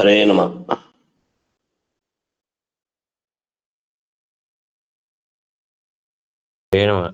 ಹರೇ ನಮಃ. ಹರೇ ನಮಃ.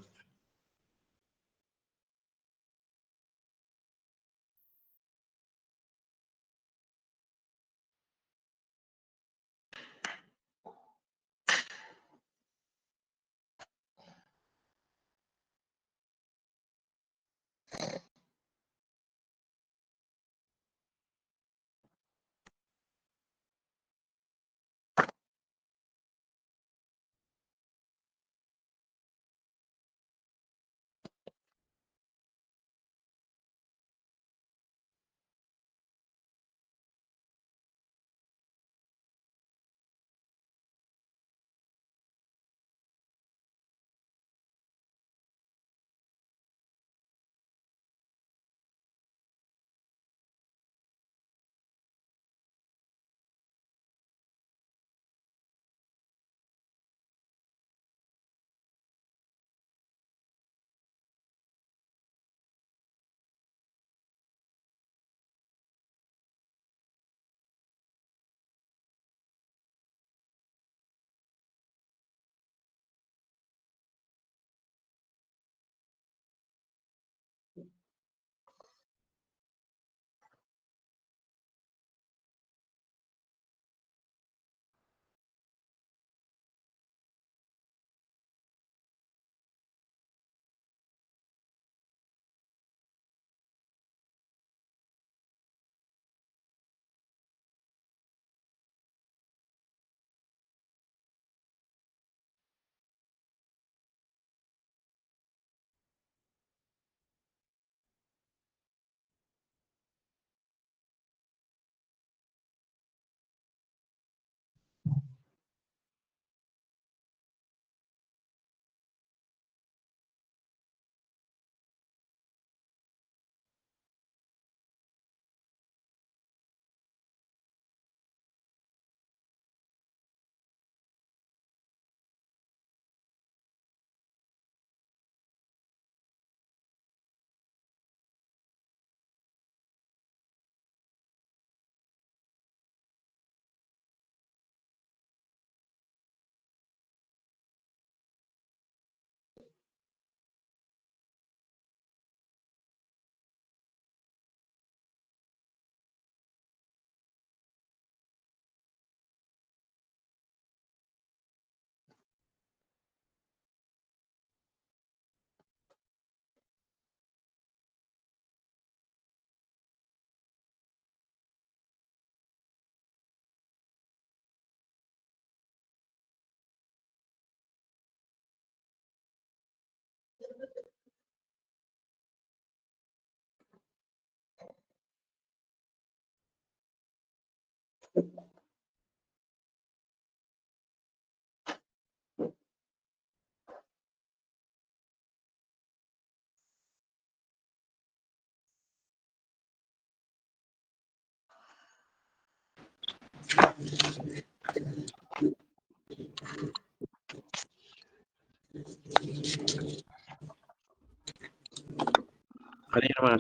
ಹರೇ ನಮಃ.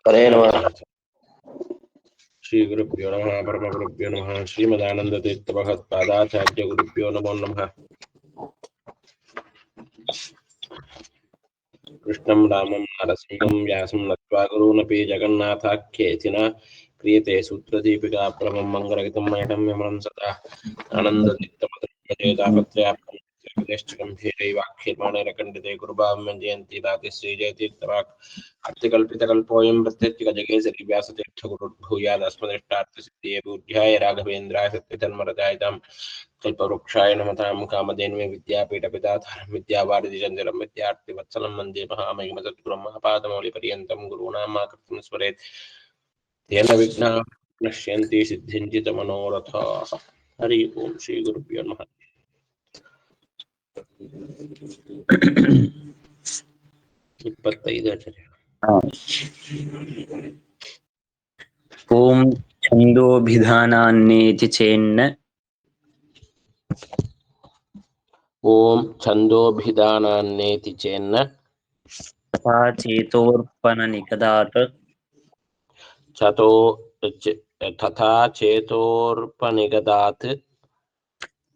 ಹರೇ ನಮಃ. ಶ್ರೀ ಗುರುಭ್ಯೋ ನಮಃ. ಪರಮ ಗುರುಭ್ಯೋ ನಮಃ. ಶ್ರೀಮದಾನಂದ ತೀರ್ಥ ಭಗವತ್ಪಾದಾಚಾರ್ಯ ಗುರುಭ್ಯೋ ನಮೋ ನಮಃ. ಕೃಷ್ಣಂ ರಾಮಂ ನರಸಿಂಹಂ ವ್ಯಾಸಂ ನತ್ವಾ ಗುರುನಪಿ ಜಗನ್ನಾಥಾಖ್ಯೇತಿನ ಕ್ರಿಯತೆ ಸೂತ್ರದೀಪಿಕಾ ಪರಮಂ ಮಂಗಲಗೀತಂ ಮಯಟಂ ಯಮನಂ ಸದಾ ಆನಂದಚಿತ್ತಮಧುರೈವಾಖ್ಯರ್ಮಾಣೈರಖಂಡಿತೆ ಗುರುಭಾವ್ಯಂ ಜಯಂತಿ ದಾತಿ ಶ್ರೀಜಯತೀರ್ಥರಾಕ್ ಅರ್ಥಿಕಲ್ಪಿತಕಲ್ಪೋಯಂ ಪ್ರತ್ಯರ್ಥಿಗಜಗೇಸರಿ ವ್ಯಾಸತೀರ್ಥಗುರುರ್ಭೂಯಾದಸ್ಮದಿಷ್ಟಾರ್ಥಸಿದ್ಧಿಯೇ ಬುದ್ಧ್ಯಾಯ ರಾಘವೇಂದ್ರಾಯ ಸತ್ಯಧರ್ಮರತಾಯಿತಾಂ ಕಲ್ಪವೃಕ್ಷಾಯ ನಮತಾಂ ಕಾಮಧೇನ್ವೇ ವಿದ್ಯಾಪೀಠಪಿತಾಧಾರಂ ವಿದ್ಯಾವಾರಿಧಿಚಂದ್ರಂ ವಿದ್ಯಾರ್ಥಿವತ್ಸಲಂ ವಂದೇ ಮಹಾಮಹಿಮಸದ್ಗುರುಂ ಮಹಾಪಾದಮೌಳಿಪರ್ಯಂతం ಗುರುಣಾಮಾಕೃತಿಂ ಸ್ಮರೇತ್ ತೇನ ವಿಘ್ನಾಃ ನಶ್ಯಂತಿ ಸಿದ್ಧಿಂಚಿತ ಮನೋರಥಾಃ. ಹರಿ ಓಂ. ಶ್ರೀ ಗುರುಭ್ಯೋ ನಮಃ. ಓಂ ಛಂದೋಭಿಧಾನಾನ್ನೇತಿ ಚೇನ್ನ ಓಂ ಛಂದೋಭಿಧಾನಾನ್ನೇತಿ ಚೇನ್ನ ತಥಾ ಚೇತೋರ್ಪಣ ನಿಕದಾತ್ ಚತೋ ತಥಾ ಚೇತೋರ್ಪನಿಗದಾತ್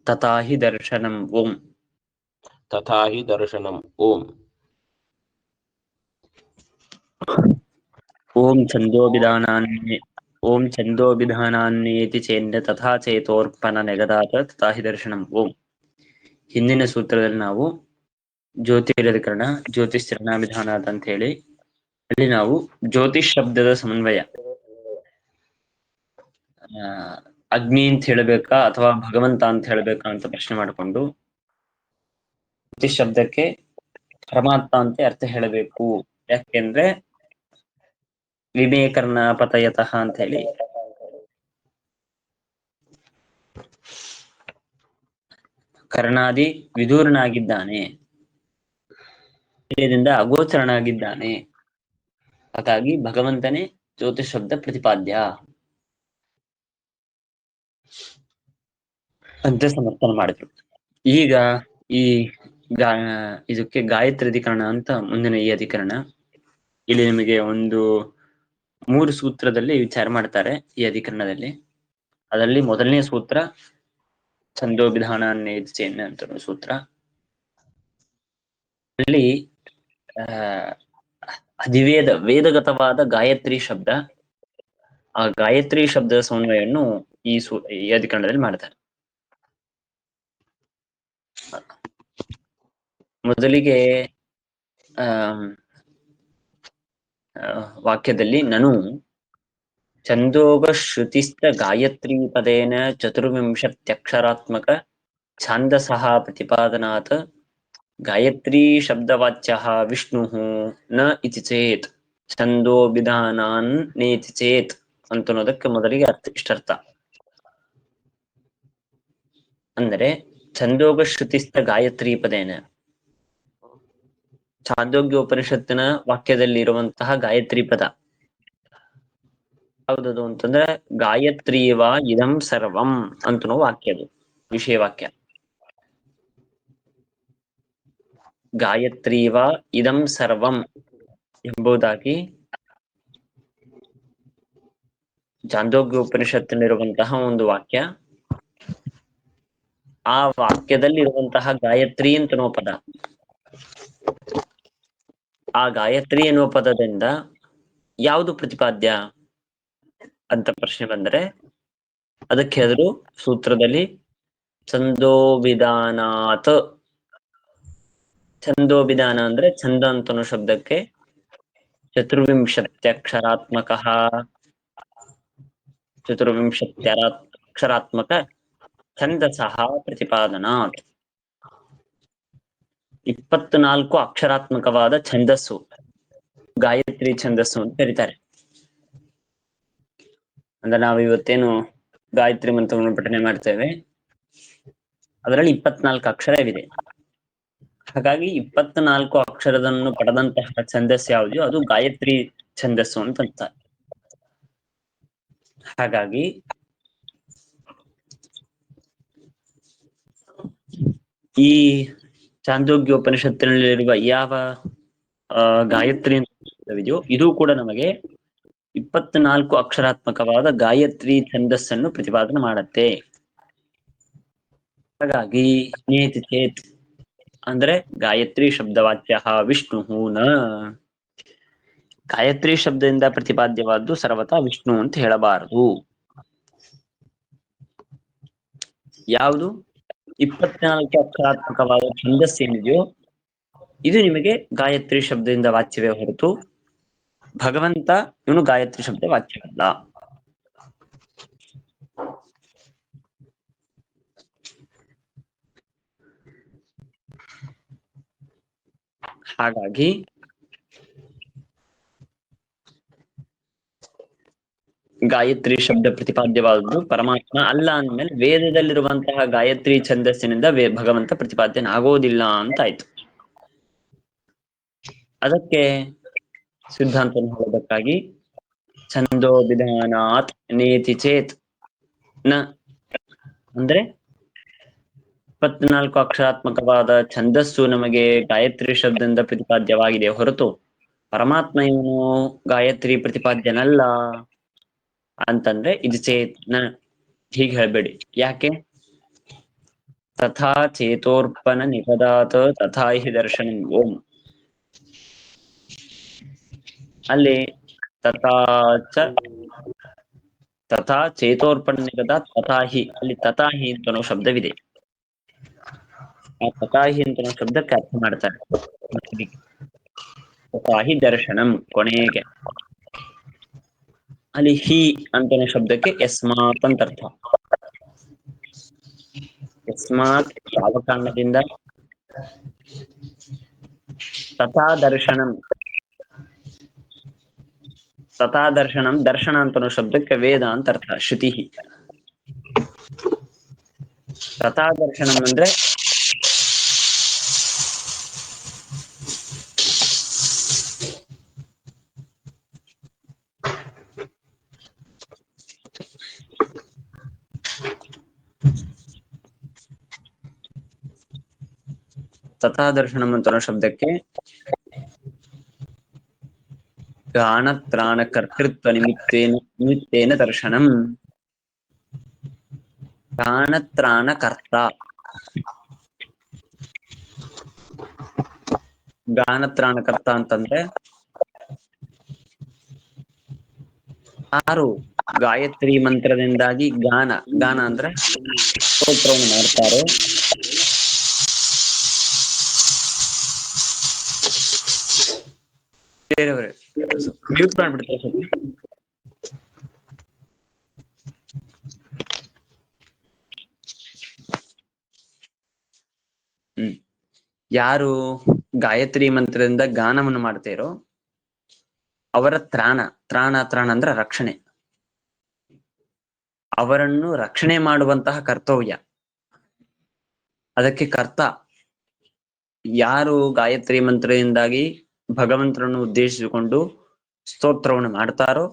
ತಥಾ ಹಿ ದರ್ಶನಂ ಓಂ. ತಥಾ ಹಿ ದರ್ಶನಂ ಓಂ. ಓಂ ಛಂದೋಭಿಧಾನಾನ್ನೇತಿ ಚೇನ್ಯ ತಥಾ ಚೇತೋರ್ಪಣ ನೆಗದಾತ ತಥಾ ಹಿ ದರ್ಶನಂ ಓಂ. ಹಿಂದಿನ ಸೂತ್ರದಲ್ಲಿ ನಾವು ಜ್ಯೋತಿರಧಿಕರಣ ಜ್ಯೋತಿಷ್ಕರಣ ವಿಧಾನ ಅಂತ ಹೇಳಿ ಅಲ್ಲಿ ನಾವು ಜ್ಯೋತಿಷ್ ಶಬ್ದದ ಸಮನ್ವಯ ಅಗ್ನಿ ಅಂತ ಹೇಳಬೇಕಾ ಅಥವಾ ಭಗವಂತ ಅಂತ ಹೇಳಬೇಕಾ ಅಂತ ಪ್ರಶ್ನೆ ಮಾಡಿಕೊಂಡು ಜ್ಯೋತಿಷ್ ಶಬ್ದಕ್ಕೆ ಪರಮಾತ್ಮ ಅಂತ ಅರ್ಥ ಹೇಳಬೇಕು. ಯಾಕೆಂದ್ರೆ ವಿಮೇಕರ್ಣ ಪತಯತಃ ಅಂತ ಹೇಳಿ ಕರ್ಣಾದಿ ವಿದೂರನಾಗಿದ್ದಾನೆ, ಇದರಿಂದ ಅಗೋಚರನಾಗಿದ್ದಾನೆ. ಹಾಗಾಗಿ ಭಗವಂತನೇ ಜ್ಯೋತಿಷ್ ಶಬ್ದ ಪ್ರತಿಪಾದ್ಯ ಅಂತ ಸಮರ್ಥನೆ ಮಾಡಿದ್ರು. ಈಗ ಈ ಇದಕ್ಕೆ ಗಾಯತ್ರಿ ಅಧಿಕರಣ ಅಂತ ಮುಂದಿನ ಈ ಅಧಿಕರಣ. ಇಲ್ಲಿ ನಿಮಗೆ ಒಂದು 3 ಸೂತ್ರದಲ್ಲಿ ವಿಚಾರ ಮಾಡ್ತಾರೆ ಈ ಅಧಿಕರಣದಲ್ಲಿ. ಅದರಲ್ಲಿ ಮೊದಲನೇ ಸೂತ್ರ ಛಂದೋಭಿಧಾನಾನ್ನೇತಿ ಅಂತ ಸೂತ್ರ. ಅಲ್ಲಿ ವೇದಗತವಾದ ಗಾಯತ್ರಿ ಶಬ್ದ, ಆ ಗಾಯತ್ರಿ ಶಬ್ದದ ಸಮನ್ವಯವನ್ನು ಈ ಅಧಿಕರಣದಲ್ಲಿ ಮಾಡ್ತಾರೆ. ಮೊದಲಿಗೆ ವಾಕ್ಯದಲ್ಲಿ ನನು ಛಂದೋಗ ಶ್ರುತಿಸ್ಥ ಗಾಯತ್ರಿ ಪದೇನ ಚತುರ್ವಿಂಶತ್ಯಕ್ಷರಾತ್ಮಕ ಛಾಂದಸಃ ಪ್ರತಿಪಾದನಾತ್ ಗಾಯತ್ರಿ ಶಬ್ದವಾಚ್ಯಃ ವಿಷ್ಣುಃ ನ ಇತಿ ಚೇತ್ ಛಂದೋಭಿಧಾನಾನ್ನೇತಿ ಚೇತ್ ಅಂತನ್ನೋದಕ್ಕೆ ಮೊದಲಿಗೆ ಇಷ್ಟರ್ಥ. ಅಂದರೆ ಛಂದೋಗ ಶ್ರುತಿಸ್ಥ ಗಾಯತ್ರಿ ಪದೇನ, ಛಾಂದೋಗ್ಯ ಉಪನಿಷತ್ತಿನ ವಾಕ್ಯದಲ್ಲಿ ಇರುವಂತಹ ಗಾಯತ್ರಿ ಪದ ಯಾವ್ದದು ಅಂತಂದ್ರೆ ಗಾಯತ್ರೀವ ಇದಂ ಸರ್ವಂ ಅಂತನೋ ವಾಕ್ಯ, ಅದು ವಿಷಯ ವಾಕ್ಯ. ಗಾಯತ್ರೀವ ಇದಂ ಸರ್ವಂ ಎಂಬುದಾಗಿ ಛಾಂದೋಗ್ಯ ಉಪನಿಷತ್ತಿನಲ್ಲಿರುವಂತಹ ಒಂದು ವಾಕ್ಯ. ಆ ವಾಕ್ಯದಲ್ಲಿ ಇರುವಂತಹ ಗಾಯತ್ರಿ ಅಂತನೋ ಪದ, ಆ ಗಾಯತ್ರಿ ಎನ್ನುವ ಪದದಿಂದ ಯಾವುದು ಪ್ರತಿಪಾದ್ಯ ಅಂತ ಪ್ರಶ್ನೆ ಬಂದರೆ ಅದಕ್ಕೆ ಹೇಳಿದ್ರು ಸೂತ್ರದಲ್ಲಿ ಛಂದೋಭಿಧಾನಾತ್. ಛಂದೋಭಿಧಾನ ಅಂದ್ರೆ ಛಂದ ಅಂತನೋ ಶಬ್ದಕ್ಕೆ ಚತುರ್ವಿಂಶತ್ಯಕ್ಷರಾತ್ಮಕ ಛಂದಸಃ ಪ್ರತಿಪಾದನಾತ್. 24 ಅಕ್ಷರಾತ್ಮಕವಾದ ಛಂದಸ್ಸು ಗಾಯತ್ರಿ ಛಂದಸ್ಸು ಅಂತ ಕರೀತಾರೆ. ಅಂದ್ರೆ ನಾವು ಇವತ್ತೇನು ಗಾಯತ್ರಿ ಮಂತ್ರವನ್ನು ಪಠನೆ ಮಾಡ್ತೇವೆ ಅದರಲ್ಲಿ 24 ಅಕ್ಷರವಿದೆ. ಹಾಗಾಗಿ 24 ಅಕ್ಷರವನ್ನು ಪಡೆದಂತಹ ಛಂದಸ್ಸು ಯಾವುದು ಅದು ಗಾಯತ್ರಿ ಛಂದಸ್ಸು ಅಂತ. ಹಾಗಾಗಿ ಈ ಚಾಂದೋಗ್ಯ ಉಪನಿಷತ್ತಿನಲ್ಲಿರುವ ಯಾವ ಗಾಯತ್ರಿ ಇದೆಯೋ ಇದು ಕೂಡ ನಮಗೆ 24 ಅಕ್ಷರಾತ್ಮಕವಾದ ಗಾಯತ್ರಿ ಛಂದಸ್ಸನ್ನು ಪ್ರತಿಪಾದನೆ ಮಾಡುತ್ತೆ. ಹಾಗಾಗಿ ನೇತಿ ಚೇತ್ ಅಂದ್ರೆ ಗಾಯತ್ರಿ ಶಬ್ದವಾಚ್ಯ ವಿಷ್ಣು ನ, ಗಾಯತ್ರಿ ಶಬ್ದದಿಂದ ಪ್ರತಿಪಾದ್ಯವಾದ್ದು ಸರ್ವತಾ ವಿಷ್ಣು ಅಂತ ಹೇಳಬಾರದು. ಯಾವುದು 24 ಅಕ್ಷರಾತ್ಮಕವಾದ ಛಂದಸ್ಸು ಏನಿದೆಯೋ ಇದು ನಿಮಗೆ ಗಾಯತ್ರಿ ಶಬ್ದದಿಂದ ವಾಚ್ಯವೇ ಹೊರತು ಭಗವಂತ ಇವನು ಗಾಯತ್ರಿ ಶಬ್ದ ವಾಚ್ಯವಲ್ಲ. ಹಾಗಾಗಿ ಗಾಯತ್ರಿ ಶಬ್ದ ಪ್ರತಿಪಾದ್ಯವಾದದ್ದು ಪರಮಾತ್ಮ ಅಲ್ಲ ಅಂದ್ಮೇಲೆ ವೇದದಲ್ಲಿರುವಂತಹ ಗಾಯತ್ರಿ ಛಂದಸ್ಸಿನಿಂದ ಭಗವಂತ ಪ್ರತಿಪಾದ್ಯನಾಗೋದಿಲ್ಲ ಅಂತ ಆಯ್ತು. ಅದಕ್ಕೆ ಸಿದ್ಧಾಂತ ಹೇಳೋದಕ್ಕಾಗಿ ಛಂದೋಭಿಧಾನಾತ್ ನೇತಿ ಚೇತ್ ನ ಅಂದ್ರೆ 24 ಅಕ್ಷರಾತ್ಮಕವಾದ ಛಂದಸ್ಸು ನಮಗೆ ಗಾಯತ್ರಿ ಶಬ್ದದಿಂದ ಪ್ರತಿಪಾದ್ಯವಾಗಿದೆ ಹೊರತು ಪರಮಾತ್ಮ ಇವನು ಗಾಯತ್ರಿ ಪ್ರತಿಪಾದ್ಯನಲ್ಲ ಅಂತಂದ್ರೆ ಇದು ಚೇತ್ನ. ಹೀಗೆ ಹೇಳ್ಬೇಡಿ. ಯಾಕೆ? ತಥಾ ಚೇತೋರ್ಪಣ ನಿಪದಾತ್ ತಥಾ ಹಿ ದರ್ಶನಂ ಓಂ. ಅಲ್ಲಿ ತಥಾ ಚ ತಥಾ ಚೇತೋರ್ಪಣ ನಿಪದಾತ್ ತಥಾ ಹಿ, ಅಲ್ಲಿ ತಥಾ ಹಿ ಅಂತನೋ ಶಬ್ದವಿದೆ. ಆ ತಥಾ ಹಿ ಅಂತನೋ ಶಬ್ದಕ್ಕೆ ಅರ್ಥ ಮಾಡ್ತಾರೆ. ತಥಾ ಹಿ ದರ್ಶನಂ ಕೊನೆಗೆ. ಅಲ್ಲಿ ಹಿ ಅಂತನೋ ಶಬ್ದಕ್ಕೆ ಯಸ್ಮಾತ್ ಅಂತ ಅರ್ಥ. ಯಸ್ಮಾತ್ ಯಾವ ಕಾರಣದಿಂದ? ತಥಾ ದರ್ಶನಂ. ತಥಾ ದರ್ಶನಂ, ದರ್ಶನ ಅಂತನೋ ಶಬ್ದಕ್ಕೆ ವೇದ ಅಂತ ಅರ್ಥ, ಶ್ರುತಿ. ತಥಾ ದರ್ಶನಂ ಅಂದ್ರೆ ತಥಾ ದರ್ಶನಂ ಅಂತನೋ ಶಬ್ದಕ್ಕೆ ಗಾನ ತ್ರಾಣ ಕರ್ತೃತ್ವ ನಿಮಿತ್ತೇನ ದರ್ಶನಂ. ಗಾನ ತ್ರಾಣ ಕರ್ತ. ಗಾನ ತ್ರಾಣ ಕರ್ತ ಅಂತಂದ್ರೆ ಯಾರು ಗಾಯತ್ರಿ ಮಂತ್ರದಿಂದಾಗಿ ಗಾನ, ಗಾನ ಅಂದ್ರೆ ಸ್ತೋತ್ರವನ್ನು ಮಾಡ್ತಾರೋ ಬೇರೆಯವರೇ ಮ್ಯೂಟ್ ಮಾಡ್ಬಿಡ್ತಾರೆ ಸ್ವಲ್ಪ. ಯಾರು ಗಾಯತ್ರಿ ಮಂತ್ರದಿಂದ ಗಾನವನ್ನು ಮಾಡ್ತೀರೋ ಅವರ ತ್ರಾಣ, ತ್ರಾಣ ಅಂದ್ರೆ ರಕ್ಷಣೆ, ಅವರನ್ನು ರಕ್ಷಣೆ ಮಾಡುವಂತಹ ಕರ್ತವ್ಯ, ಅದಕ್ಕೆ ಕರ್ತ. ಯಾರು ಗಾಯತ್ರಿ ಮಂತ್ರದಿಂದಾಗಿ ಭಗವಂತನನ್ನು ಉದ್ದೇಶಿಸಿಕೊಂಡು ಸ್ತೋತ್ರವನ್ನು ಮಾಡ್ತಾರೋ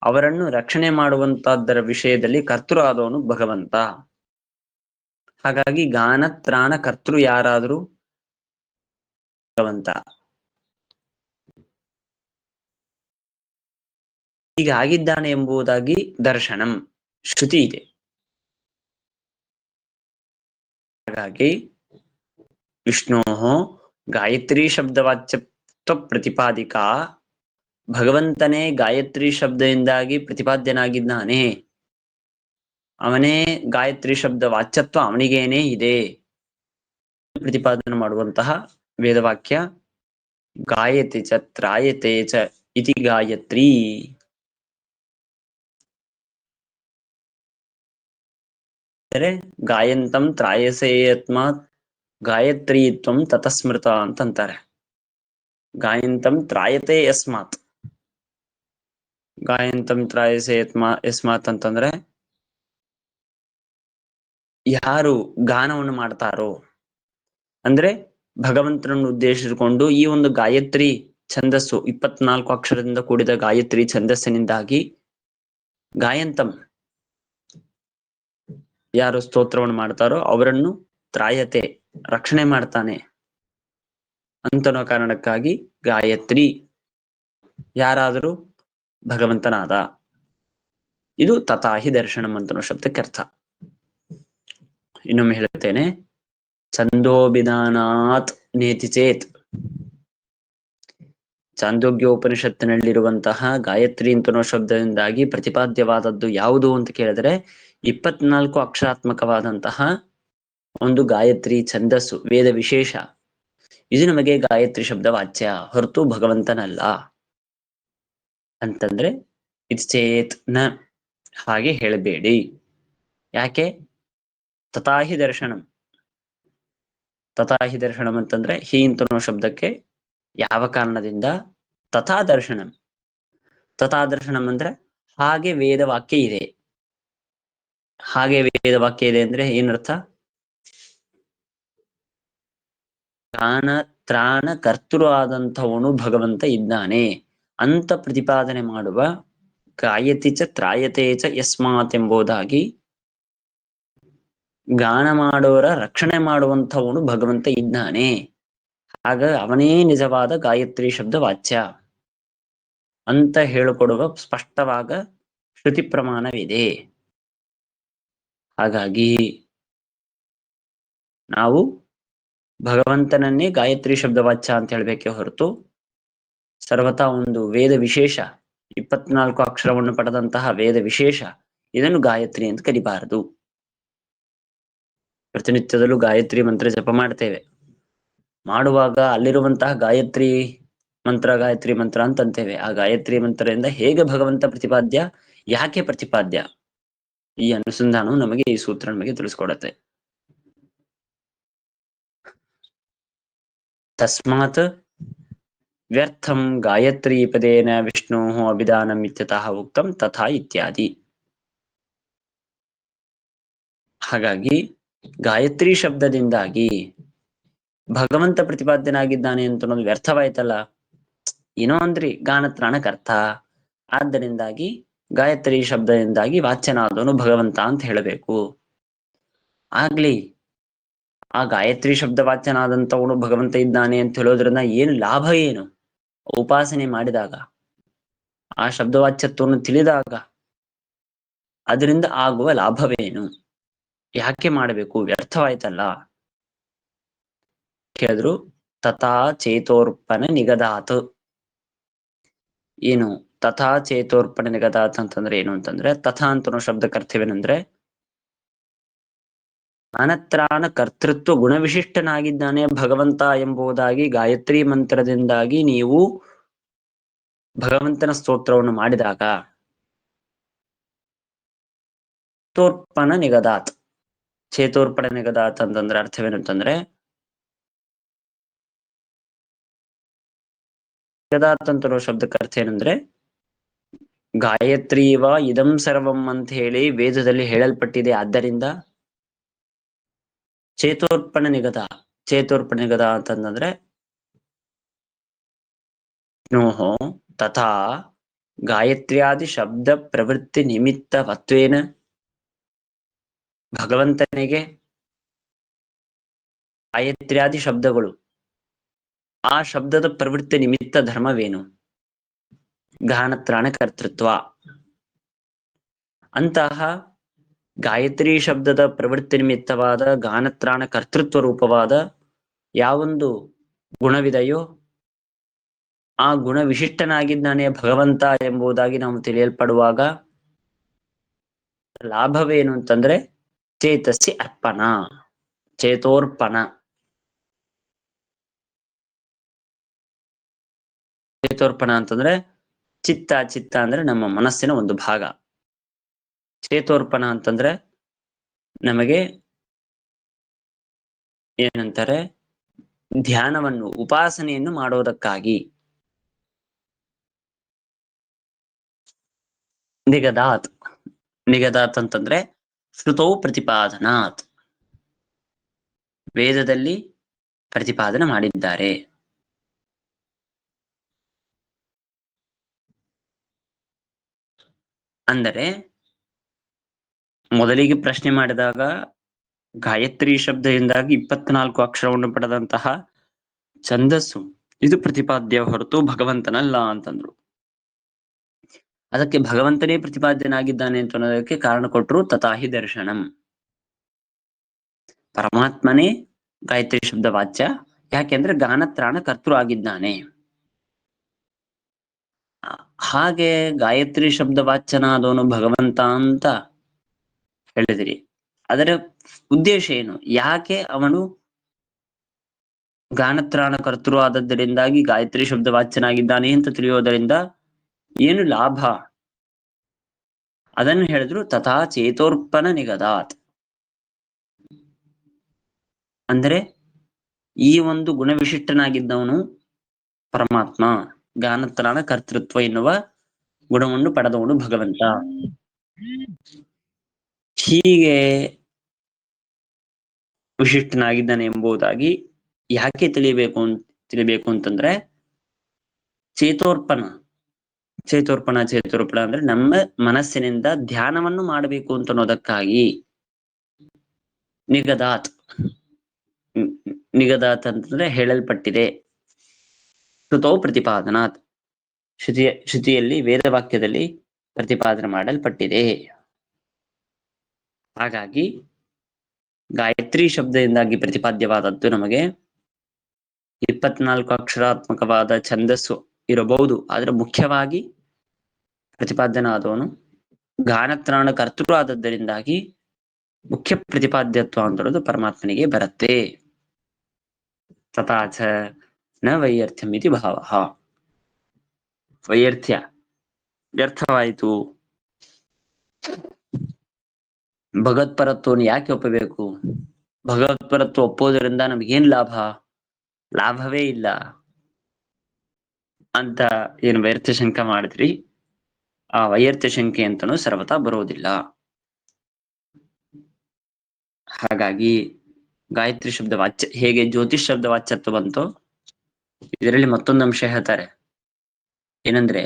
ಅವರನ್ನು ರಕ್ಷಣೆ ಮಾಡುವಂತಹದ್ದರ ವಿಷಯದಲ್ಲಿ ಕರ್ತೃ ಆದವನು ಭಗವಂತ. ಹಾಗಾಗಿ ಗಾನ ತ್ರಾಣ ಕರ್ತೃ ಯಾರಾದರೂ ಭಗವಂತ. ಹೀಗಾಗಿದ್ದಾನೆ ಎಂಬುದಾಗಿ ದರ್ಶನಂ ಶ್ರುತಿ ಇದೆ. ಹಾಗಾಗಿ ವಿಷ್ಣೋ ಗಾಯತ್ರಿ ಶಬ್ದವಾಚ್ಯತ್ವ ಪ್ರತಿಪಾದಿಕಾ, ಭಗವಂತನೇ ಗಾಯತ್ರಿ ಶಬ್ದದಿಂದಾಗಿ ಪ್ರತಿಪಾದ್ಯನಾಗಿದ್ದಾನೆ, ಅವನೇ ಗಾಯತ್ರಿ ಶಬ್ದ ವಾಚ್ಯತ್ವ ಅವನಿಗೇನೇ ಇದೆ ಪ್ರತಿಪಾದನೆ ಮಾಡುವಂತಹ ವೇದವಾಕ್ಯ ಗಾಯತೆ ಚ ತ್ರಾಯತೆ ಚ ಇತಿ ಗಾಯತ್ರಿ. ಅಂದರೆ ಗಾಯಂತಂ ತ್ರಾಯಸೇಯತ್ಮಾತ್ ಗಾಯತ್ರೀತ್ವಂ ತತಸ್ಮೃತ ಅಂತಂತಾರೆ. ಗಾಯಂತಂ ತ್ರಾಯತೆ ಯಸ್ಮಾತ್, ಗಾಯಂತಂ ತ್ರಾಯಸೆ ಯಸ್ಮಾತ್ ಅಂತಂದ್ರೆ ಯಾರು ಗಾನವನ್ನು ಮಾಡ್ತಾರೋ, ಅಂದ್ರೆ ಭಗವಂತನನ್ನು ಉದ್ದೇಶಿಸಿಕೊಂಡು ಈ ಒಂದು ಗಾಯತ್ರಿ ಛಂದಸ್ಸು 24 ಅಕ್ಷರದಿಂದ ಕೂಡಿದ ಗಾಯತ್ರಿ ಛಂದಸ್ಸಿನಿಂದಾಗಿ ಗಾಯಂತಂ ಯಾರು ಸ್ತೋತ್ರವನ್ನು ಮಾಡ್ತಾರೋ ಅವರನ್ನು ತ್ರಾಯತೆ ರಕ್ಷಣೆ ಮಾಡ್ತಾನೆ ಅಂತನೋ ಕಾರಣಕ್ಕಾಗಿ ಗಾಯತ್ರಿ ಯಾರಾದರೂ ಭಗವಂತನಾದ. ಇದು ತಥಾಹಿ ದರ್ಶನಂ ಅಂತನೋ ಶಬ್ದಕ್ಕೆ ಅರ್ಥ. ಇನ್ನೊಮ್ಮೆ ಹೇಳುತ್ತೇನೆ. ಛಂದೋಭಿಧಾನಾತ್ ನೇತಿ ಚೇತ್, ಚಾಂದೋಗ್ಯೋಪನಿಷತ್ತಿನಲ್ಲಿರುವಂತಹ ಗಾಯತ್ರಿ ಅಂತನೋ ಶಬ್ದದಿಂದಾಗಿ ಪ್ರತಿಪಾದ್ಯವಾದದ್ದು ಯಾವುದು ಅಂತ ಕೇಳಿದ್ರೆ 24 ಅಕ್ಷರಾತ್ಮಕವಾದಂತಹ ಒಂದು ಗಾಯತ್ರಿ ಛಂದಸ್ಸು, ವೇದ ವಿಶೇಷ. ಇದು ನಮಗೆ ಗಾಯತ್ರಿ ಶಬ್ದ ವಾಚ್ಯ, ಹೊರತು ಭಗವಂತನಲ್ಲ ಅಂತಂದ್ರೆ ಇದು ಚೇತ್ ನ, ಹಾಗೆ ಹೇಳಬೇಡಿ. ಯಾಕೆ? ತಥಾಹಿ ದರ್ಶನಂ. ತಥಾಹಿ ದರ್ಶನಂ ಅಂತಂದ್ರೆ ಹಿ ಅಂತನೋ ಶಬ್ದಕ್ಕೆ ಯಾವ ಕಾರಣದಿಂದ ತಥಾ ದರ್ಶನಂ. ತಥಾ ದರ್ಶನಂ ಅಂದ್ರೆ ಹಾಗೆ ವೇದವಾಕ್ಯ ಇದೆ. ಹಾಗೆ ವೇದವಾಕ್ಯ ಇದೆ ಅಂದ್ರೆ ಏನರ್ಥ? ಗಾನ ತ್ರಾಣ ಕರ್ತೃ ಆದಂಥವನು ಭಗವಂತ ಇದ್ದಾನೆ ಅಂತ ಪ್ರತಿಪಾದನೆ ಮಾಡುವ ಗಾಯತಿ ಚ ತ್ರಾಯತೆ ಚ ಯಸ್ಮಾತ್ ಎಂಬುದಾಗಿ ಗಾನ ಮಾಡೋರ ರಕ್ಷಣೆ ಮಾಡುವಂಥವನು ಭಗವಂತ ಇದ್ದಾನೆ, ಆಗ ಅವನೇ ನಿಜವಾದ ಗಾಯತ್ರಿ ಶಬ್ದ ವಾಚ್ಯ ಅಂತ ಹೇಳಿಕೊಡುವ ಸ್ಪಷ್ಟವಾದ ಶ್ರುತಿ ಪ್ರಮಾಣವಿದೆ. ಹಾಗಾಗಿ ನಾವು ಭಗವಂತನನ್ನೇ ಗಾಯತ್ರಿ ಶಬ್ದ ವಾಚ್ಯ ಅಂತ ಹೇಳ್ಬೇಕೆ ಹೊರತು ಸರ್ವತಾ ಒಂದು ವೇದ ವಿಶೇಷ 24 ಅಕ್ಷರವನ್ನು ಪಡೆದಂತಹ ವೇದ ವಿಶೇಷ ಇದನ್ನು ಗಾಯತ್ರಿ ಅಂತ ಕರಿಬಾರದು. ಪ್ರತಿನಿತ್ಯದಲ್ಲೂ ಗಾಯತ್ರಿ ಮಂತ್ರ ಜಪ ಮಾಡ್ತೇವೆ. ಮಾಡುವಾಗ ಅಲ್ಲಿರುವಂತಹ ಗಾಯತ್ರಿ ಮಂತ್ರ ಅಂತಂತೇವೆ. ಆ ಗಾಯತ್ರಿ ಮಂತ್ರದಿಂದ ಹೇಗೆ ಭಗವಂತ ಪ್ರತಿಪಾದ್ಯ, ಯಾಕೆ ಪ್ರತಿಪಾದ್ಯ, ಈ ಅನುಸಂಧಾನವು ನಮಗೆ ಈ ಸೂತ್ರ ನಮಗೆ ತಿಳಿಸ್ಕೊಡತ್ತೆ. ತಸ್ಮಾತ್ ವ್ಯರ್ಥಂ ಗಾಯತ್ರಿ ಪದೇನ ವಿಷ್ಣು ಅಭಿಧಾನಂ ಇತ್ಯತಃ ಉಕ್ತಂ ತಥಾ ಇತ್ಯಾದಿ. ಹಾಗಾಗಿ ಗಾಯತ್ರಿ ಶಬ್ದದಿಂದಾಗಿ ಭಗವಂತ ಪ್ರತಿಪಾದ್ಯನಾಗಿದ್ದಾನೆ ಅಂತ ಅನ್ನೋದು ವ್ಯರ್ಥವಾಯ್ತಲ್ಲ. ಏನೋ ಅಂದ್ರಿ ಗಾನತ್ರಾಣಕ್ ಅರ್ಥ. ಆದ್ದರಿಂದಾಗಿ ಗಾಯತ್ರಿ ಶಬ್ದದಿಂದಾಗಿ ವಾಚ್ಯನಾದವನು ಭಗವಂತ ಅಂತ ಹೇಳಬೇಕು. ಆಗ್ಲಿ ಆ ಗಾಯತ್ರಿ ಶಬ್ದ ವಾಚ್ಯನಾದಂತವನು ಭಗವಂತ ಇದ್ದಾನೆ ಅಂತ ಹೇಳೋದ್ರಿಂದ ಏನು ಲಾಭ, ಏನು ಉಪಾಸನೆ ಮಾಡಿದಾಗ ಆ ಶಬ್ದವಾಚ್ಯತ್ವವನ್ನು ತಿಳಿದಾಗ ಅದರಿಂದ ಆಗುವ ಲಾಭವೇನು, ಯಾಕೆ ಮಾಡಬೇಕು, ವ್ಯರ್ಥವಾಯ್ತಲ್ಲ ಕೇಳಿದ್ರು. ತಥಾ ಚೇತೋರ್ಪಣ ನಿಗದಾತ್. ಏನು ತಥಾ ಚೇತೋರ್ಪಣ ನಿಗದಾತ್ ಅಂತಂದ್ರೆ ಏನು ಅಂತಂದ್ರೆ, ತಥಾ ಅಂತ ಶಬ್ದಕ್ಕೆ ಅರ್ಥವೇನಂದ್ರೆ ಜ್ಞಾನತ್ರಾಣ ಕರ್ತೃತ್ವ ಗುಣವಿಶಿಷ್ಟನಾಗಿದ್ದಾನೆ ಭಗವಂತ ಎಂಬುದಾಗಿ ಗಾಯತ್ರಿ ಮಂತ್ರದಿಂದಾಗಿ ನೀವು ಭಗವಂತನ ಸ್ತೋತ್ರವನ್ನು ಮಾಡಿದಾಗ ಚೇತೋರ್ಪಣ ನಿಗದಾತ್. ಚೇತೋರ್ಪಣ ನಿಗದಾತ್ ಅಂತಂದ್ರೆ ಅರ್ಥವೇನಂತಂದ್ರೆ, ನಿಗದಾತ್ ಅಂತ ಶಬ್ದಕ್ಕೆ ಅರ್ಥ ಏನಂದ್ರೆ, ಗಾಯತ್ರೀವ ಇದಂ ಸರ್ವಂ ಅಂತ ಹೇಳಿ ವೇದದಲ್ಲಿ ಹೇಳಲ್ಪಟ್ಟಿದೆ. ಆದ್ದರಿಂದ ಚೇತೋರ್ಪಣ ನಿಗದ. ಚೇತೋರ್ಪಣ ನಿಗದ ಅಂತಂದ್ರೆ ವಿಷ್ಣೋಃ ತಥಾ ಗಾಯತ್ರ್ಯಾದಿ ಶಬ್ದ ಪ್ರವೃತ್ತಿ ನಿಮಿತ್ತವತ್ವೇನ. ಭಗವಂತನಿಗೆ ಗಾಯತ್ರ್ಯಾದಿ ಶಬ್ದಗಳು, ಆ ಶಬ್ದದ ಪ್ರವೃತ್ತಿ ನಿಮಿತ್ತ ಧರ್ಮವೇನು? ಗಾನತ್ರಾಣ ಕರ್ತೃತ್ವ. ಅಂತಹ ಗಾಯತ್ರಿ ಶಬ್ದದ ಪ್ರವೃತ್ತಿ ನಿಮಿತ್ತವಾದ ಗಾನತ್ರಾಣ ಕರ್ತೃತ್ವ ರೂಪವಾದ ಯಾವೊಂದು ಗುಣವಿದೆಯೋ ಆ ಗುಣ ವಿಶಿಷ್ಟನಾಗಿದ್ದಾನೆ ಭಗವಂತ ಎಂಬುದಾಗಿ ನಾವು ತಿಳಿಯಲ್ಪಡುವಾಗ ಲಾಭವೇನು ಅಂತಂದ್ರೆ ಚೇತಸ್ಸಿ ಅರ್ಪಣ, ಚೇತೋರ್ಪಣ. ಚೇತೋರ್ಪಣ ಅಂತಂದ್ರೆ ಚಿತ್ತ ಅಂದ್ರೆ ನಮ್ಮ ಮನಸ್ಸಿನ ಒಂದು ಭಾಗ. ಚೇತೋರ್ಪಣ ಅಂತಂದ್ರೆ ನಮಗೆ ಏನಂತಾರೆ, ಧ್ಯಾನವನ್ನು ಉಪಾಸನೆಯನ್ನು ಮಾಡೋದಕ್ಕಾಗಿ. ನಿಗದಾತ್. ನಿಗದಾತ್ ಅಂತಂದ್ರೆ ಶ್ರುತೌ ಪ್ರತಿಪಾದನಾತ್, ವೇದದಲ್ಲಿ ಪ್ರತಿಪಾದನೆ ಮಾಡಿದ್ದಾರೆ. ಅಂದರೆ ಮೊದಲಿಗೆ ಪ್ರಶ್ನೆ ಮಾಡಿದಾಗ ಗಾಯತ್ರಿ ಶಬ್ದದಿಂದಾಗಿ 24 ಅಕ್ಷರವನ್ನು ಪಡೆದಂತಹ ಛಂದಸ್ಸು ಇದು ಪ್ರತಿಪಾದ್ಯ ಹೊರತು ಭಗವಂತನಲ್ಲ ಅಂತಂದ್ರು. ಅದಕ್ಕೆ ಭಗವಂತನೇ ಪ್ರತಿಪಾದ್ಯನಾಗಿದ್ದಾನೆ ಅಂತ ಅನ್ನೋದಕ್ಕೆ ಕಾರಣ ಕೊಟ್ಟರು. ತಥಾಹಿ ದರ್ಶನಂ. ಪರಮಾತ್ಮನೇ ಗಾಯತ್ರಿ ಶಬ್ದ ವಾಚ್ಯ. ಯಾಕೆಂದ್ರೆ ಗಾನತ್ರಾಣ ಕರ್ತೃ ಆಗಿದ್ದಾನೆ. ಹಾಗೆ ಗಾಯತ್ರಿ ಶಬ್ದ ವಾಚ್ಯನಾದವನು ಭಗವಂತ ಅಂತ ಹೇಳಿದಿರಿ. ಅದರ ಉದ್ದೇಶ ಏನು? ಯಾಕೆ ಅವನು ಗಾನತ್ರಾಣ ಕರ್ತೃ ಆದದ್ದರಿಂದಾಗಿ ಗಾಯತ್ರಿ ಶಬ್ದ ವಾಚ್ಯನಾಗಿದ್ದಾನೆ ಅಂತ ತಿಳಿಯೋದರಿಂದ ಏನು ಲಾಭ? ಅದನ್ನು ಹೇಳಿದ್ರು. ತಥಾ ಚೇತೋರ್ಪಣ ನಿಗದಾತ್. ಅಂದ್ರೆ ಈ ಒಂದು ಗುಣವಿಶಿಷ್ಟನಾಗಿದ್ದವನು ಪರಮಾತ್ಮ, ಗಾನತ್ರಾಣ ಕರ್ತೃತ್ವ ಎನ್ನುವ ಗುಣವನ್ನು ಪಡೆದವನು ಭಗವಂತ. ಹೀಗೆ ವಿಶಿಷ್ಟನಾಗಿದ್ದಾನೆ ಎಂಬುದಾಗಿ ಯಾಕೆ ತಿಳಿಬೇಕು ಅಂತಂದ್ರೆ ಚೇತೋರ್ಪಣ ಅಂದ್ರೆ ನಮ್ಮ ಮನಸ್ಸಿನಿಂದ ಧ್ಯಾನವನ್ನು ಮಾಡಬೇಕು ಅಂತ ಅನ್ನೋದಕ್ಕಾಗಿ. ನಿಗದಾತ್ ಅಂತಂದ್ರೆ ಹೇಳಲ್ಪಟ್ಟಿದೆ. ಶ್ರುತೌ ಪ್ರತಿಪಾದನಾತ್. ಶ್ರುತಿಯಲ್ಲಿ ವೇದವಾಕ್ಯದಲ್ಲಿ ಪ್ರತಿಪಾದನೆ ಮಾಡಲ್ಪಟ್ಟಿದೆ. ಹಾಗಾಗಿ ಗಾಯತ್ರಿ ಶಬ್ದದಿಂದಾಗಿ ಪ್ರತಿಪಾದ್ಯವಾದದ್ದು ನಮಗೆ 24 ಅಕ್ಷರಾತ್ಮಕವಾದ ಛಂದಸ್ಸು ಇರಬಹುದು, ಆದ್ರೆ ಮುಖ್ಯವಾಗಿ ಪ್ರತಿಪಾದ್ಯನಾದವನು ಗಾನತ್ರಾಣ ಕರ್ತೃ ಆದದ್ದರಿಂದಾಗಿ ಮುಖ್ಯ ಪ್ರತಿಪಾದ್ಯತ್ವ ಅಂತನ್ನೋದು ಪರಮಾತ್ಮನಿಗೆ ಬರುತ್ತೆ. ತಥಾಚ ನ ವೈಯರ್ಥ್ಯಂ ಇತಿ ಭಾವ. ವೈಯರ್ಥ್ಯ ವ್ಯರ್ಥವಾಯಿತು. ಭಗವತ್ಪರತ್ವವನ್ನು ಯಾಕೆ ಒಪ್ಪಬೇಕು? ಭಗವತ್ಪರತ್ವ ಒಪ್ಪೋದರಿಂದ ನಮಗೇನ್ ಲಾಭ? ಲಾಭವೇ ಇಲ್ಲ ಅಂತ ಏನು ವೈಯರ್ಥ್ಯ ಶಂಕ ಮಾಡಿದ್ರಿ, ಆ ವೈಯರ್ಥ್ಯ ಶಂಕೆ ಅಂತನೂ ಸರ್ವತಾ ಬರೋದಿಲ್ಲ. ಹಾಗಾಗಿ ಗಾಯತ್ರಿ ಶಬ್ದ ವಾಚ್ಯ ಹೇಗೆ ಜ್ಯೋತಿಷ್ ಶಬ್ದ ವಾಚ್ಯತ್ವ ಬಂತೋ, ಇದರಲ್ಲಿ ಮತ್ತೊಂದು ಅಂಶ ಹೇಳ್ತಾರೆ. ಏನಂದ್ರೆ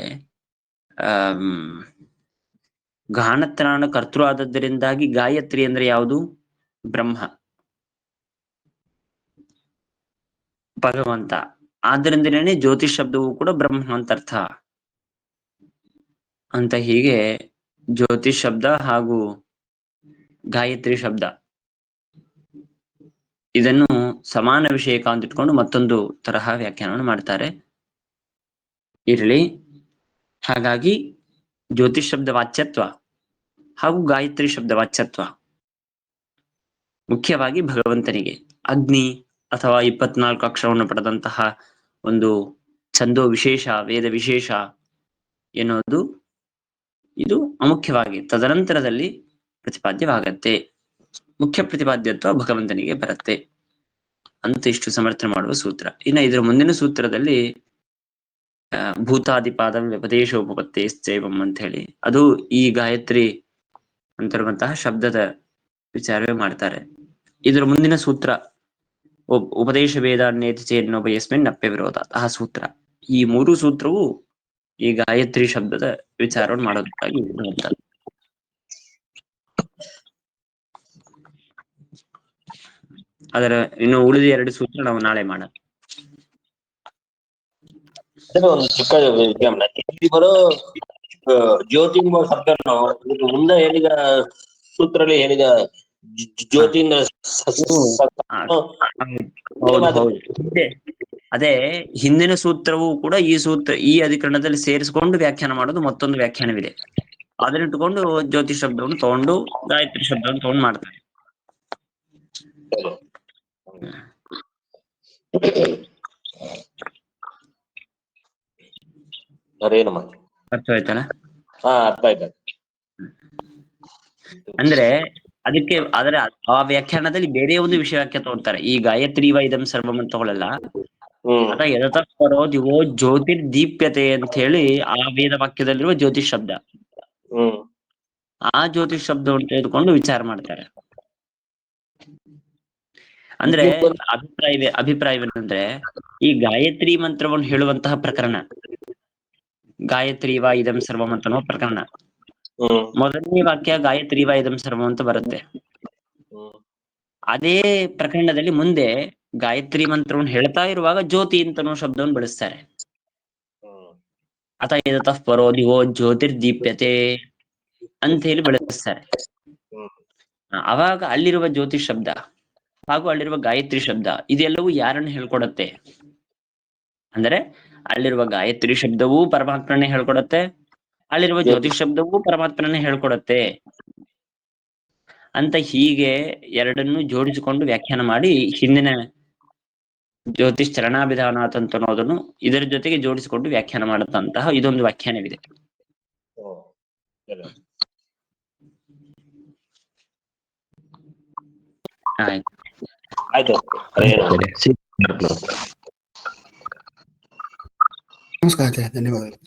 ಗಾನತ್ರಾಣ ಕರ್ತೃ ಆದದ್ದರಿಂದಾಗಿ ಗಾಯತ್ರಿ ಅಂದ್ರೆ ಯಾವುದು? ಬ್ರಹ್ಮ, ಭಗವಂತ. ಆದ್ದರಿಂದನೇ ಜ್ಯೋತಿಷ್ ಶಬ್ದವು ಕೂಡ ಬ್ರಹ್ಮ ಅಂತ ಅರ್ಥ ಅಂತ. ಹೀಗೆ ಜ್ಯೋತಿಷ್ ಶಬ್ದ ಹಾಗೂ ಗಾಯತ್ರಿ ಶಬ್ದ ಇದನ್ನು ಸಮಾನ ವಿಷಯಕ ಅಂತ ಇಟ್ಕೊಂಡು ಮತ್ತೊಂದು ತರಹ ವ್ಯಾಖ್ಯಾನವನ್ನು ಮಾಡ್ತಾರೆ. ಇರಲಿ. ಹಾಗಾಗಿ ಜ್ಯೋತಿಷ್ ಶಬ್ದ ವಾಚ್ಯತ್ವ ಹಾಗೂ ಗಾಯತ್ರಿ ಶಬ್ದ ವಾಚ್ಯತ್ವ ಮುಖ್ಯವಾಗಿ ಭಗವಂತನಿಗೆ. ಅಗ್ನಿ ಅಥವಾ 24 ಅಕ್ಷರವನ್ನು ಪಡೆದಂತಹ ಒಂದು ಛಂದೋ ವಿಶೇಷ, ವೇದ ವಿಶೇಷ ಎನ್ನುವುದು ಇದು ಅಮುಖ್ಯವಾಗಿ ತದನಂತರದಲ್ಲಿ ಪ್ರತಿಪಾದ್ಯವಾಗತ್ತೆ. ಮುಖ್ಯ ಪ್ರತಿಪಾದ್ಯತ್ವ ಭಗವಂತನಿಗೆ ಬರುತ್ತೆ ಅಂತ ಇಷ್ಟು ಸಮರ್ಥನೆ ಮಾಡುವ ಸೂತ್ರ. ಇನ್ನು ಇದರ ಮುಂದಿನ ಸೂತ್ರದಲ್ಲಿ ಭೂತಾದಿಪಾದಂ ವ್ಯಪದೇಶ ಉಪಪತ್ತೇಶ್ಚೈವಂ ಅಂತ ಹೇಳಿ ಅದು ಈ ಗಾಯತ್ರಿ ಅಂತಿರುವಂತಹ ಶಬ್ದದ ವಿಚಾರವೇ ಮಾಡ್ತಾರೆ. ಇದರ ಮುಂದಿನ ಸೂತ್ರ ಉಪದೇಶ ವೇದಾನ್ನೇತಿ ಚೇನ್ನೋಭಯಸ್ಮಿನ್ ಅಪ್ಯ ವಿರೋಧ ಆ ಸೂತ್ರ. ಈ ಮೂರು ಸೂತ್ರವು ಈ ಗಾಯತ್ರಿ ಶಬ್ದದ ವಿಚಾರವನ್ನು ಮಾಡೋದಕ್ಕಾಗಿ ಹೇಳ್ತಾರೆ. ಅದರ ಇನ್ನು ಉಳಿದ 2 ಸೂತ್ರ ನಾವು ನಾಳೆ ಮಾಡೋಣ. ಒಂದು ಚಿಕ್ಕ ವಿಜ್ಞಾಪನೆ. ಇಲ್ಲಿ ಬರೋ ಜ್ಯೋತಿಂಬ ಶಬ್ದ ಮುಂದೆ ಹೇಳಿದ ಸೂತ್ರದಲ್ಲಿ ಹೇಳಿದ ಜ್ಯೋತಿಯಿಂದ ಅದೇ ಹಿಂದಿನ ಸೂತ್ರವೂ ಕೂಡ ಈ ಅಧಿಕರಣದಲ್ಲಿ ಸೇರಿಸಿಕೊಂಡು ವ್ಯಾಖ್ಯಾನ ಮಾಡೋದು ಮತ್ತೊಂದು ವ್ಯಾಖ್ಯಾನವಿದೆ. ಅದನ್ನಿಟ್ಟುಕೊಂಡು ಜ್ಯೋತಿಷ್ ಶಬ್ದವನ್ನು ತಗೊಂಡು ಗಾಯತ್ರಿ ಶಬ್ದವನ್ನು ತಗೊಂಡು ಮಾಡ್ತಾರೆ. ಅರ್ಥ ಆಯ್ತಲ್ಲ? ಅರ್ಥ ಆಯ್ತು. ಅಂದ್ರೆ ಅದಕ್ಕೆ ಅದರ ಆ ವ್ಯಾಖ್ಯಾನದಲ್ಲಿ ಬೇರೆ ಒಂದು ವಿಷಯಕ್ಕೆ ತಗೊಳ್ತಾರೆ. ಈ ಗಾಯತ್ರಿ ಇದಂ ಸರ್ವಂ ಅಂತ ತಗೊಳ್ಳಲ್ಲ. ಅದ ಯದತಃ ಪರೋ ದಿವೋ ಜ್ಯೋತಿರ್ ದೀಪ್ಯತೆ ಅಂತ ಹೇಳಿ ಆ ವೇದ ವಾಕ್ಯದಲ್ಲಿರುವ ಜ್ಯೋತಿಷ್ ಶಬ್ದ. ಆ ಜ್ಯೋತಿಷ್ ಶಬ್ದವನ್ನು ತೆಗೆದುಕೊಂಡು ವಿಚಾರ ಮಾಡ್ತಾರೆ. ಅಂದ್ರೆ ಅಭಿಪ್ರಾಯವೇನಂದ್ರೆ ಈ ಗಾಯತ್ರಿ ಮಂತ್ರವನ್ನು ಹೇಳುವಂತಹ ಪ್ರಕರಣ, ಗಾಯತ್ರಿ ಇದಂ ಸರ್ವಂ ಅಂತ ಅನ್ನೋ ಪ್ರಕರಣ, ಮೊದಲನೇ ವಾಕ್ಯ ಗಾಯತ್ರಿ ಇದಂ ಸರ್ವಂ ಅಂತ ಬರುತ್ತೆ. ಅದೇ ಪ್ರಕರಣದಲ್ಲಿ ಮುಂದೆ ಗಾಯತ್ರಿ ಮಂತ್ರವನ್ನು ಹೇಳ್ತಾ ಇರುವಾಗ ಜ್ಯೋತಿ ಅಂತನೋ ಶಬ್ದವನ್ನು ಬಳಸ್ತಾರೆ. ಅಥ ಯದತಃ ಪರೋ ದಿವೋ ಜ್ಯೋತಿರ್ದೀಪ್ಯತೆ ಅಂತ ಹೇಳಿ ಬಳಸ್ತಾರೆ. ಅವಾಗ ಅಲ್ಲಿರುವ ಜ್ಯೋತಿಷ್ ಶಬ್ದ ಹಾಗೂ ಅಲ್ಲಿರುವ ಗಾಯತ್ರಿ ಶಬ್ದ ಇದೆಲ್ಲವೂ ಯಾರನ್ನು ಹೇಳ್ಕೊಡತ್ತೆ ಅಂದರೆ ಅಲ್ಲಿರುವ ಗಾಯತ್ರಿ ಶಬ್ದವೂ ಪರಮಾತ್ಮನೇ ಹೇಳ್ಕೊಡತ್ತೆ, ಅಲ್ಲಿರುವ ಜ್ಯೋತಿಷ್ ಶಬ್ದವೂ ಪರಮಾತ್ಮನೇ ಹೇಳ್ಕೊಡತ್ತೆ ಅಂತ. ಹೀಗೆ ಎರಡನ್ನೂ ಜೋಡಿಸಿಕೊಂಡು ವ್ಯಾಖ್ಯಾನ ಮಾಡಿ ಹಿಂದಿನ ಜ್ಯೋತಿಷ್ ಚರಣಾಭಿಧಾನಾತ್ ಅಂತ ಅನ್ನೋದನ್ನು ಇದರ ಜೊತೆಗೆ ಜೋಡಿಸಿಕೊಂಡು ವ್ಯಾಖ್ಯಾನ ಮಾಡದಂತಹ ಇದೊಂದು ವ್ಯಾಖ್ಯಾನವಿದೆ. ಆಯ್ತು. ನಮಸ್ಕಾರ, ಧನ್ಯವಾದಗಳು.